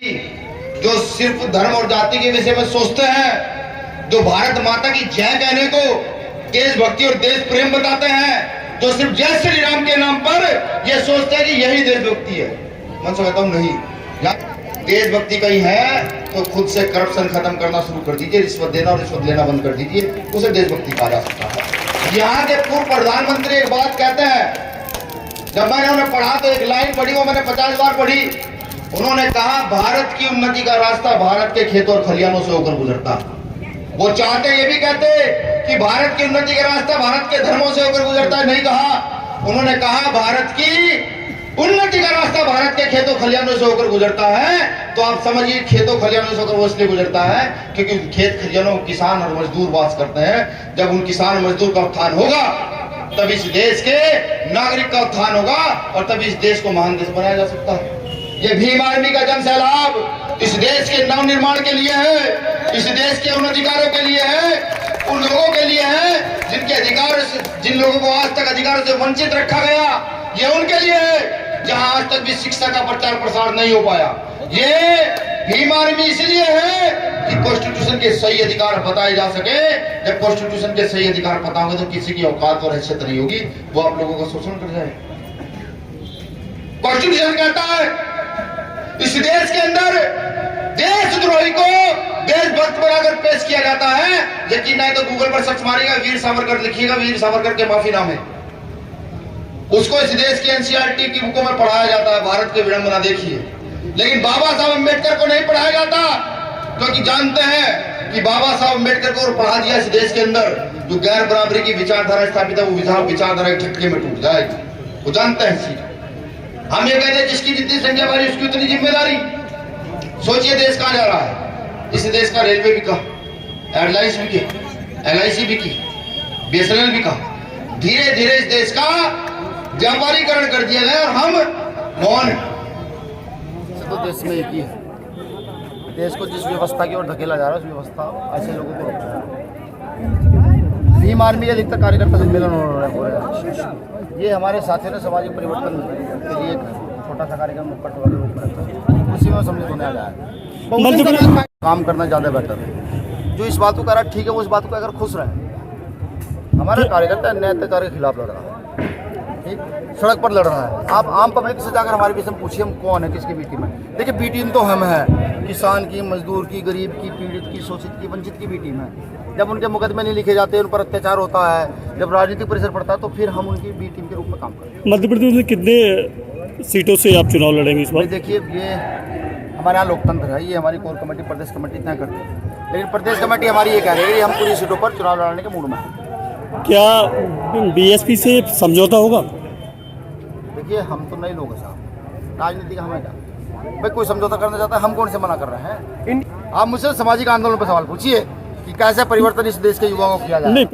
जो सिर्फ धर्म और जाति के विषय में सोचते हैं, जो भारत माता की जय कहने को देशभक्ति और देश प्रेम बताते हैं, जो सिर्फ जय श्री राम के नाम पर यह सोचते हैं कि यही देशभक्ति है। मैं समझता हूं नहीं, देशभक्ति कहीं है तो खुद से करप्शन खत्म करना शुरू कर दीजिए, रिश्वत देना और रिश्वत लेना बंद कर दीजिए, उसे देशभक्ति कहा जा सकता है। यहाँ के पूर्व प्रधानमंत्री एक बात कहते हैं, जब मैंने उन्हें पढ़ा तो एक लाइन पढ़ी, वो मैंने 50 बार पढ़ी। उन्होंने कहा भारत की उन्नति का रास्ता भारत के खेतों और खलिहानों से होकर गुजरता। वो चाहते ये भी कहते कि भारत की उन्नति का रास्ता भारत के धर्मों से होकर गुजरता है, नहीं कहा। उन्होंने कहा भारत की उन्नति का रास्ता भारत के खेतों खलिहानों से होकर गुजरता है। तो आप समझिए खेतों खलिहानों से होकर वो इसलिए गुजरता है क्योंकि खेत खलिहानों किसान और मजदूर वास करते हैं। जब उन किसान और मजदूर का उत्थान होगा तब इस देश के नागरिक का उत्थान होगा और तभी इस देश को महान देश बनाया जा सकता है। ये भीम आर्मी का जन सैलाब इस देश के नव निर्माण के लिए है, इस देश के उन अधिकारों के लिए है, उन लोगों के लिए है जिन लोगों को आज तक अधिकारों से वंचित रखा गया, ये उनके लिए है जहां आज तक भी शिक्षा का प्रचार प्रसार नहीं हो पाया। ये भीम आर्मी इसलिए है कि कॉन्स्टिट्यूशन के सही अधिकार बताए जा सके। जब कॉन्स्टिट्यूशन के सही अधिकार पता होंगे तो किसी की औकात और हैसियत नहीं होगी, वो आप लोगों का शोषण कर जाए। कॉन्स्टिट्यूशन कहता है इस देश के अंदर देशद्रोही को देशभक्त बनाकर पेश किया जाता है। यकीन नहीं तो गूगल पर सर्च मारेगा, वीर सावरकर लिखिएगा, वीर सावरकर के माफी नाम है। उसको इस देश की एनसीईआरटी की बुकों में पढ़ाया जाता है, भारत की विडंबना देखिए। लेकिन बाबा साहब अम्बेडकर को नहीं पढ़ाया जाता क्योंकि जानते हैं कि बाबा साहब अम्बेडकर को पढ़ा दिया इस देश के अंदर जो गैर बराबरी की विचारधारा स्थापित है, वो विचारधारा एक झटके में टूट जाएगी। वो जानते हैं चीज। हम ये कहते हैं जिसकी जितनी संख्या बढ़ी उसकी उतनी जिम्मेदारी। सोचिए देश कहां जा रहा है। इस देश का रेलवे भी कहा, एयरलाइंस भी की, LIC भी की, BSNL भी कहा। धीरे धीरे इस देश का व्यापारीकरण कर दिया गया और हम मौन। तो देश में एक ही है, देश को जिस व्यवस्था की ओर धकेला जा रहा है उस व्यवस्था ऐसे लोगों को रखता है। भीम आर्मी के अधिकतर कार्यकर्ता सम्मेलन हो रहा है। ये हमारे साथियों ने सामाजिक परिवर्तन के लिए एक छोटा सा कार्यक्रम पटवारी के रूप में रखा है, उसी में सम्मिलित होने आ रहा है। काम करना ज़्यादा बेहतर है। जो इस बात को कह रहा है ठीक है, वो इस बात को अगर खुश रहे। हमारा कार्यकर्ता अन्याय अत्याचार के खिलाफ लड़ रहा है, ठीक, सड़क पर लड़ रहा है। आप आम पब्लिक से जाकर हमारे विषय में पूछिए हम कौन है, किसकी बी टीम है। देखिए बी टीम तो हम हैं, किसान की, मजदूर की, गरीब की, पीड़ित की, शोषित की, वंचित की बी टीम है। जब उनके मुकदमे नहीं लिखे जाते, उन पर अत्याचार होता है, जब राजनीतिक प्रेशर पड़ता है तो फिर हम उनकी बी टीम के रूप में काम करते हैं। मध्य प्रदेश में कितने सीटों से आप चुनाव लड़ेंगे इस बार? देखिए ये हमारे यहाँ लोकतंत्र है, ये हमारी कोर कमेटी, प्रदेश कमेटी तय करती है। लेकिन प्रदेश कमेटी हमारी ये कह रही है कि हम पूरी सीटों पर चुनाव लड़ने के मूड में हैं। क्या BSP से समझौता होगा? देखिए हम तो नए लोग हैं साहब, राजनीति का हमें क्या भाई, कोई समझौता करना चाहता है, हम कौन से मना कर रहे हैं। आप मुझसे सामाजिक आंदोलन पर सवाल पूछिए कि कैसे परिवर्तन इस देश के युवाओं को किया जाए।